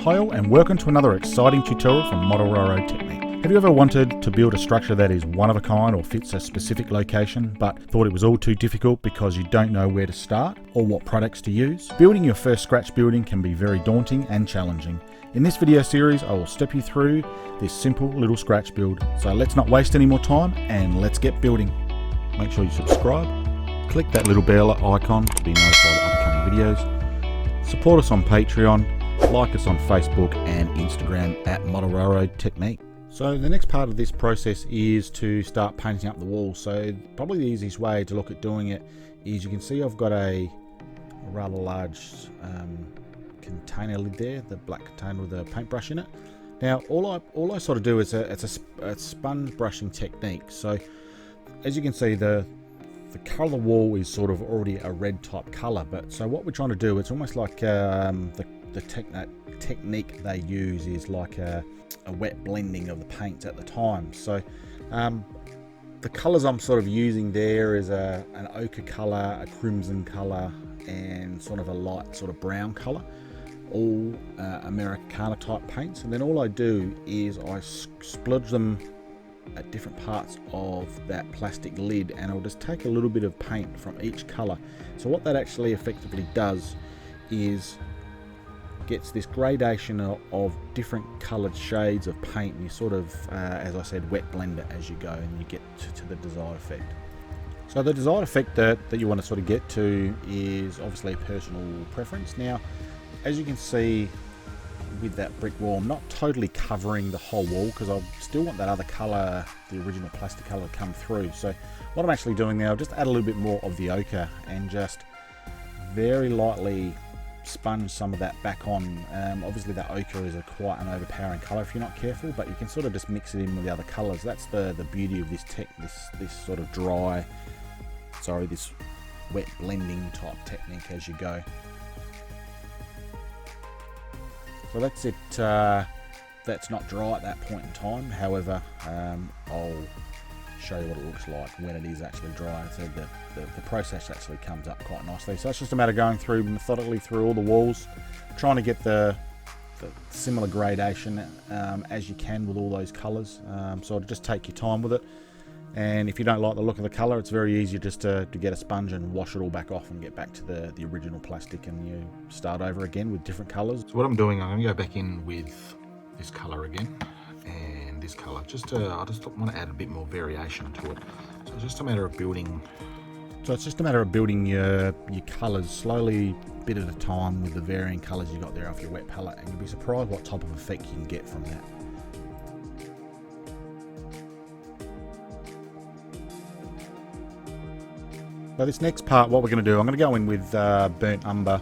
Hi all, and welcome to another exciting tutorial from Model Railroad Technique. Have you ever wanted to build a structure that is one of a kind or fits a specific location, but thought it was all too difficult because you don't know where to start or what products to use? Building your first scratch building can be very daunting and challenging. In this video series, I will step you through this simple little scratch build. So let's not waste any more time and let's get building. Make sure you subscribe, click that little bell icon to be notified of upcoming videos, support us on Patreon, like us on Facebook and Instagram at Model Railroad Technique. So the next part of this process is to start painting up the wall. So probably the easiest way to look at doing it is, you can see I've got a rather large container lid there, the black container with a paintbrush in it. Now all I sort of do is it's a sponge brushing technique. So as you can see, the colour of the wall is sort of already a red type colour, but so what we're trying to do, it's almost like the technique they use is like a wet blending of the paints at the time. So the colours I'm sort of using there is an ochre colour, a crimson colour, and sort of a light sort of brown colour, all Americana type paints. And then all I do is I splodge them at different parts of that plastic lid, and I'll just take a little bit of paint from each colour. So what that actually effectively does is gets this gradation of different coloured shades of paint, and you sort of, as I said, wet blend it as you go, and you get to the desired effect. So the desired effect that you want to sort of get to is obviously a personal preference. Now, as you can see with that brick wall, I'm not totally covering the whole wall because I still want that other colour, the original plastic colour, to come through. So what I'm actually doing now, just add a little bit more of the ochre and just very lightly sponge some of that back on. Obviously that ochre is quite an overpowering colour if you're not careful, but you can sort of just mix it in with the other colours. That's the beauty of this this sort of this wet blending type technique as you go. So that's it. That's not dry at that point in time. However, I'll show you what it looks like when it is actually dry. So the process actually comes up quite nicely. So it's just a matter of going through methodically through all the walls, trying to get the similar gradation as you can with all those colours. So just take your time with it. And if you don't like the look of the colour, it's very easy just to get a sponge and wash it all back off and get back to the original plastic, and you start over again with different colours. So what I'm doing, I'm going to go back in with this colour again and this colour. I just want to add a bit more variation to it. So it's just a matter of building. So it's just a matter of building your colours slowly, bit at a time, with the varying colours you got there off your wet palette, and you'll be surprised what type of effect you can get from that. So this next part, what we're going to do, I'm going to go in with burnt umber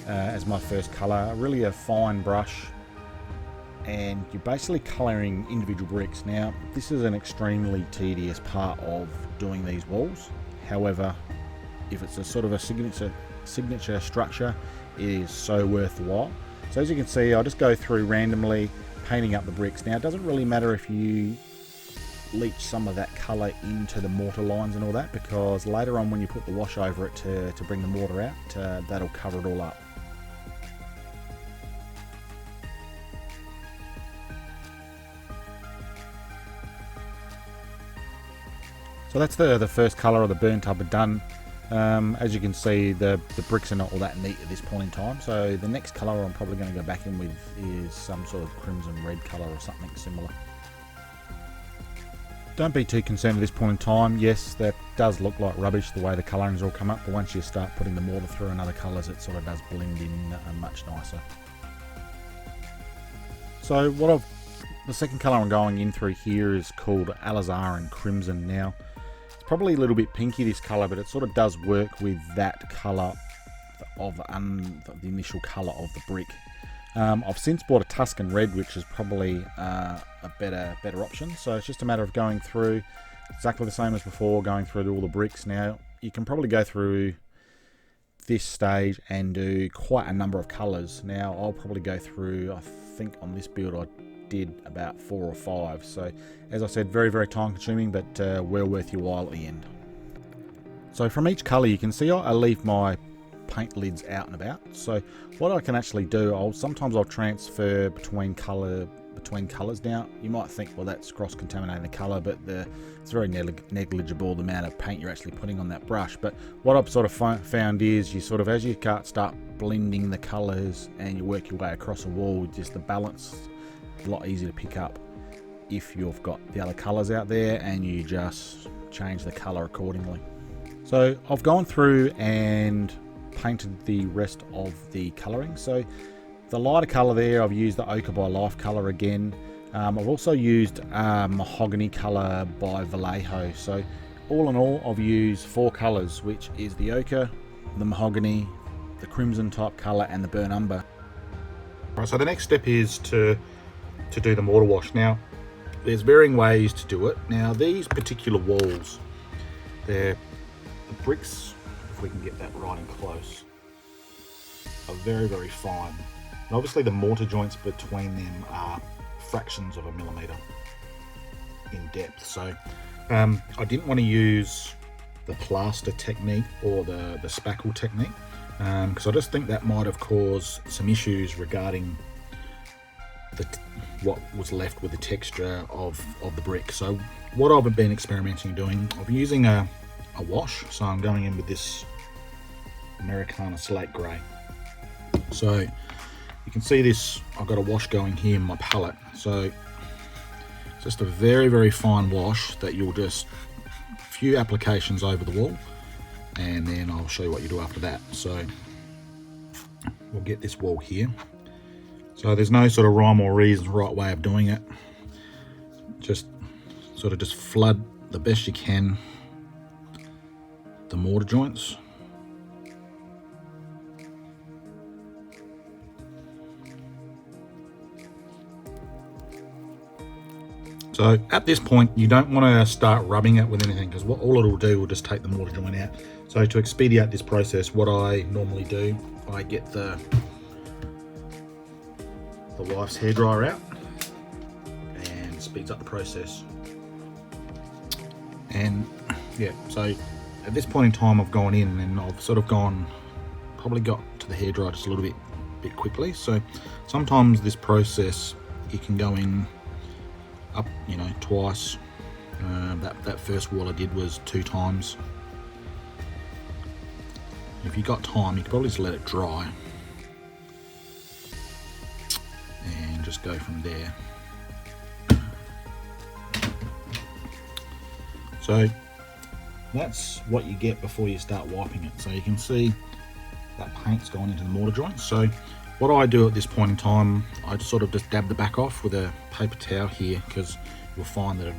as my first colour, really a fine brush, and you're basically colouring individual bricks. Now, this is an extremely tedious part of doing these walls. However, if it's a sort of a signature structure, it is so worthwhile. So as you can see, I'll just go through randomly painting up the bricks. Now, it doesn't really matter if you leach some of that colour into the mortar lines and all that, because later on when you put the wash over it to bring the mortar out, that'll cover it all up. So that's the first colour of the burnt umber done. As you can see, the bricks are not all that neat at this point in time, so the next colour I'm probably going to go back in with is some sort of crimson red colour or something similar. Don't be too concerned at this point in time. Yes, that does look like rubbish the way the colourings all come up, but once you start putting the mortar through and other colours, it sort of does blend in much nicer. So the second colour I'm going in through here is called alizarin crimson. Now, it's probably a little bit pinky, this colour, but it sort of does work with that colour of the initial colour of the brick. I've since bought a Tuscan red, which is probably a better option. So it's just a matter of going through exactly the same as before, going through all the bricks. Now, you can probably go through this stage and do quite a number of colours. Now, I'll probably go through, I think on this build I did about 4 or 5. So as I said, very, very time consuming, but well worth your while at the end. So from each colour, you can see I leave my paint lids out and about. So what I can actually do, sometimes I'll transfer between colours. Now you might think, well, that's cross-contaminating the colour, but it's very negligible the amount of paint you're actually putting on that brush. But what I've sort of found is, you sort of, as you start blending the colours and you work your way across a wall, just the balance is a lot easier to pick up if you've got the other colours out there and you just change the colour accordingly. So I've gone through and painted the rest of the colouring. So the lighter colour there, I've used the Ochre by Life colour again. I've also used Mahogany colour by Vallejo. So all in all, I've used 4 colours, which is the Ochre, the Mahogany, the Crimson type colour, and the Burnt Umber. Right, so the next step is to do the mortar wash. Now, there's varying ways to do it. Now, these particular walls, the bricks, if we can get that right and close, are very, very fine. And obviously the mortar joints between them are fractions of a millimetre in depth. So I didn't want to use the plaster technique or the spackle technique, because I just think that might have caused some issues regarding what was left with the texture of the brick. So what I've been experimenting doing, I'm using a wash. So I'm going in with this Americana Slate Grey. So you can see this, I've got a wash going here in my palette. So it's just a very, very fine wash that you'll just a few applications over the wall, and then I'll show you what you do after that. So we'll get this wall here. So there's no sort of rhyme or reason right way of doing it. Just sort of just flood the best you can the mortar joints. So at this point, you don't want to start rubbing it with anything, because all it'll do will just take the mortar joint out. So to expedite this process, what I normally do, I get the wife's hairdryer out, and speeds up the process. And yeah, so at this point in time, I've gone in and I've sort of probably got to the hairdryer just a little bit quickly. So sometimes this process, you can go in up, twice. That first wall I did was 2 times. If you got time, you could probably just let it dry and just go from there. So that's what you get before you start wiping it. So you can see that paint's gone into the mortar joint. So what I do at this point in time, I sort of just dab the back off with a paper towel here, because you'll find that it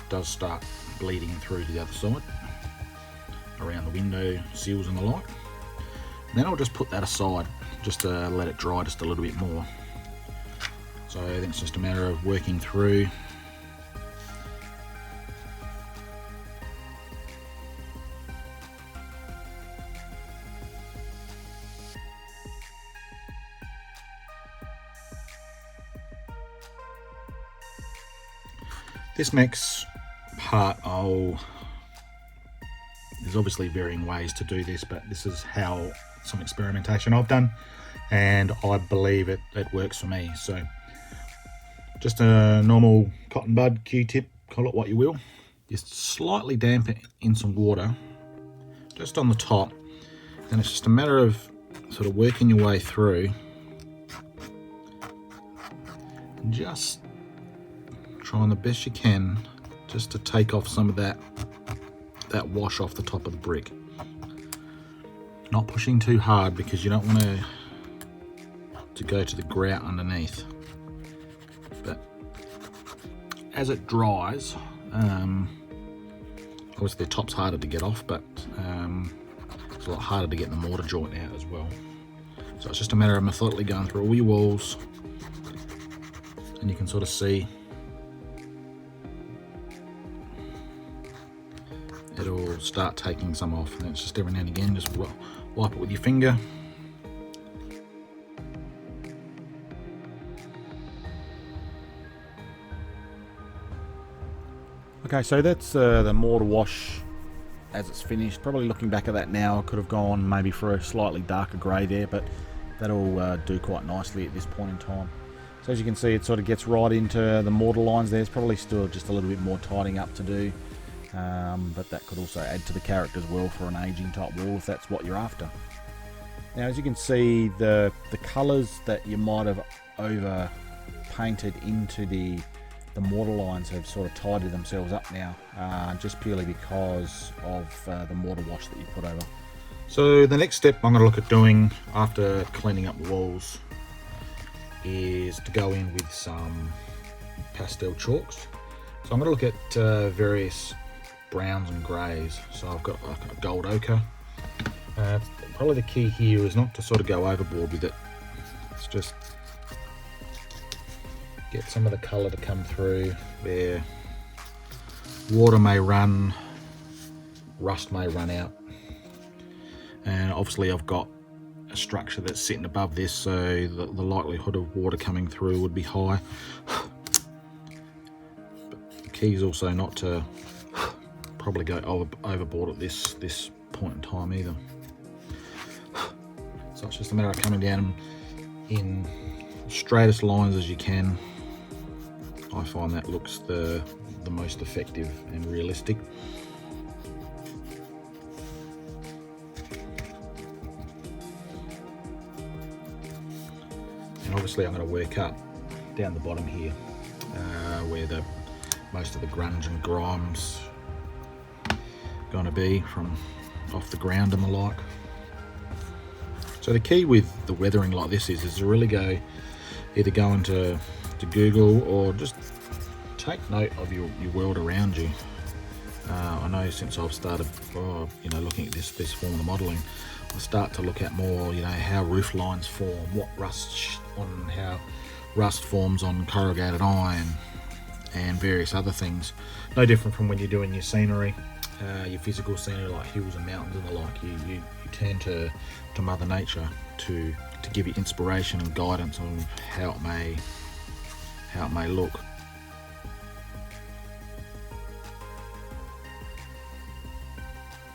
does start bleeding through to the other side, around the window sills and the like. And then I'll just put that aside, just to let it dry just a little bit more. So I think it's just a matter of working through. This next part, there's obviously varying ways to do this, but this is how some experimentation I've done, and I believe it works for me. So just a normal cotton bud, Q-tip, call it what you will. Just slightly damp it in some water, just on the top, and it's just a matter of sort of working your way through, and just trying the best you can just to take off some of that wash off the top of the brick. Not pushing too hard, because you don't want to go to the grout underneath. But as it dries, obviously the top's harder to get off, but it's a lot harder to get the mortar joint out as well. So it's just a matter of methodically going through all your walls, and you can sort of see it'll start taking some off, and it's just every now and again just wipe it with your finger. Okay, so that's the mortar wash as it's finished. Probably looking back at that now, I could have gone maybe for a slightly darker grey there, but that'll do quite nicely at this point in time. So as you can see, it sort of gets right into the mortar lines. There's probably still just a little bit more tidying up to do, but that could also add to the character as well for an aging type wall if that's what you're after. Now as you can see, the colours that you might have over painted into the mortar lines have sort of tidied themselves up now, just purely because of the mortar wash that you put over. So the next step I'm going to look at doing after cleaning up the walls is to go in with some pastel chalks. So I'm going to look at various browns and greys. So I've got a gold ochre. Probably the key here is not to sort of go overboard with it. It's just get some of the colour to come through where water may run, rust may run out. And obviously I've got a structure that's sitting above this, so the likelihood of water coming through would be high. But the key is also not to probably go overboard at this point in time either. So it's just a matter of coming down in straightest lines as you can. I find that looks the most effective and realistic. And obviously I'm going to work up down the bottom here, where most of the grunge and grime's going to be from off the ground and the like. So the key with the weathering like this is to really either go into Google or just take note of your world around you. I know since I've started looking at this form of modelling, I start to look at more how roof lines form, how rust forms on corrugated iron and various other things. No different from when you're doing your scenery, your physical scenery like hills and mountains and the like. You turn to Mother Nature to give you inspiration and guidance on how it may look.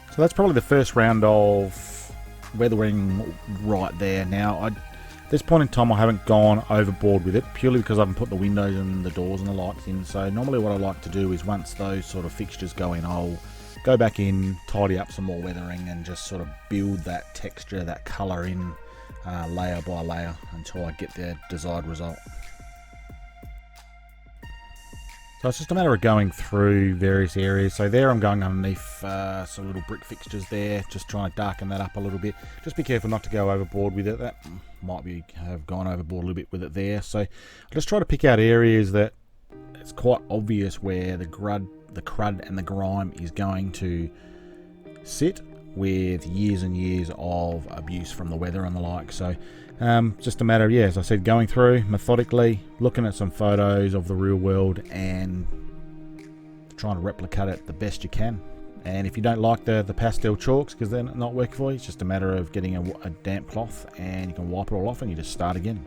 So that's probably the first round of weathering right there. Now, at this point in time, I haven't gone overboard with it, purely because I haven't put the windows and the doors and the lights in. So normally what I like to do is once those sort of fixtures go in, I'll go back in, tidy up some more weathering and just sort of build that texture, that colour in layer by layer until I get the desired result. So it's just a matter of going through various areas. So there I'm going underneath some little brick fixtures there, just trying to darken that up a little bit. Just be careful not to go overboard with it. That might have gone overboard a little bit with it there. So I just try to pick out areas that it's quite obvious where the crud and the grime is going to sit with years and years of abuse from the weather and the like. So just a matter of, as I said, going through methodically, looking at some photos of the real world and trying to replicate it the best you can. And if you don't like the pastel chalks because they're not working for you, it's just a matter of getting a damp cloth and you can wipe it all off and you just start again.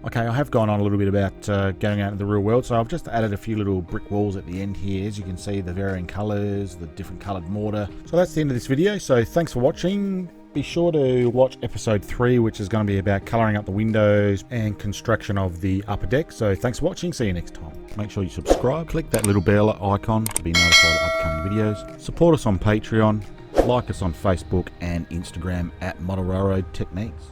Okay, I have gone on a little bit about going out into the real world, so I've just added a few little brick walls at the end here. As you can see, the varying colours, the different coloured mortar. So that's the end of this video, so thanks for watching. Be sure to watch episode 3, which is going to be about colouring up the windows and construction of the upper deck. So thanks for watching, see you next time. Make sure you subscribe, click that little bell icon to be notified of upcoming videos. Support us on Patreon, like us on Facebook and Instagram at Model Railroad Techniques.